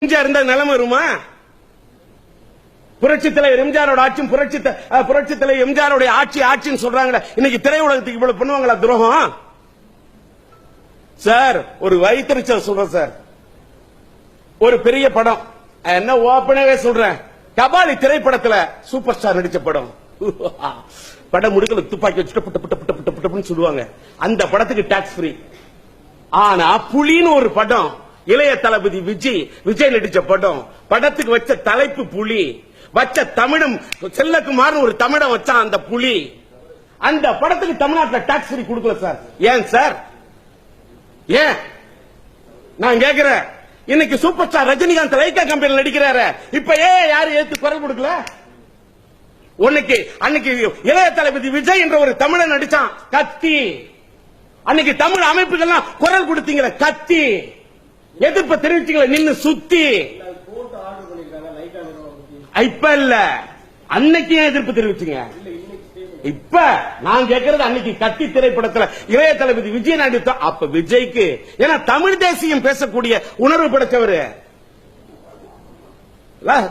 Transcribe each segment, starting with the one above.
எம்ஜிஆர் இருந்த நிலைமை வருமா? புரட்சி தலைவர் எம்ஜிஆரோட ஆட்சியும் புரட்சி தலைவர் எம்ஜிஆரோட ஆட்சின்னு சொல்றாங்க. இன்னைக்கு திரையுலகத்துக்கு இவ்வளவு பண்ணுவாங்களா துரோகம்? சார் ஒரு வயிற்றுச்சல் சொல்றேன் சார். ஒரு பெரிய படம், என்ன ஓப்பனாவே சொல்றேன், கபாலி திரைப்படத்துல சூப்பர் ஸ்டார் நடிச்ச படம். படம் முடுக்கல துப்பாக்கி வச்சுட்டு புட்ட புட்ட புட்ட புட்ட புட்டன்னு சொல்லுவாங்க. அந்த படத்துக்கு டாக்ஸ் ஃப்ரீ. ஆனா புலின்னு ஒரு படம், இளைய தளபதி விஜய் நடிச்ச படம், படத்துக்கு வச்ச தலைப்பு புலி, வச்ச தமிழும் செல்லக்குமார் ஒரு தமிழை வச்சான் அந்த புலி. அந்த படத்துக்கு தமிழ்நாட்டில் டாக்ஸ் ஃப்ரீ கொடுக்கல சார். ஏன் சார்? ஏன் நான் கேக்குறேன். இன்னைக்கு சூப்பர் ஸ்டார் ரஜினிகாந்த் லைக்கா கம்பெனியில் நடிக்கிறாரு. இப்ப ஏன் யாரும் ஏத்து குரல் கொடுக்கல? அன்னைக்கு இளைய தளபதி விஜய் என்ற ஒரு தமிழன் நடிச்சான் கத்தி. அன்னைக்கு தமிழ் அமைப்புகள்லாம் குரல் கொடுத்தீங்களே கத்தி, எதிர்ப்பு தெரிவிச்சீங்களே நின்னு சுத்தி. இப்ப இல்ல, அன்னைக்கு ஏன் எதிர்ப்பு தெரிவிச்சீங்க? இப்ப நான் கேட்கறது அன்னைக்கு கத்தி திரைப்படத்தில் இளைய தளபதி விஜய் நடித்த அப்ப விஜய்க்கு, ஏன்னா தமிழ் தேசியம் பேசக்கூடிய உணர்வு படைச்சவர்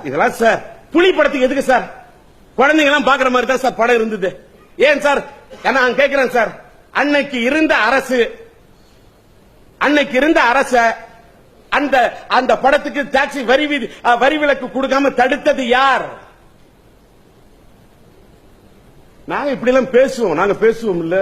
இதெல்லாம் சார். புலி படத்துக்கு எதுக்கு சார்? குழந்தைங்க எல்லாம் பாக்குற மாதிரி தான் சார் படம் இருந்தது. ஏன் சார்? நான் கேட்கிறேன் சார், அன்னைக்கு இருந்த அரச அந்த படத்துக்கு டாக்ஸி வரி விலக்கு கொடுக்காம தடுத்தது யார்? நாங்க இப்படி எல்லாம் பேசுவோம் இல்ல.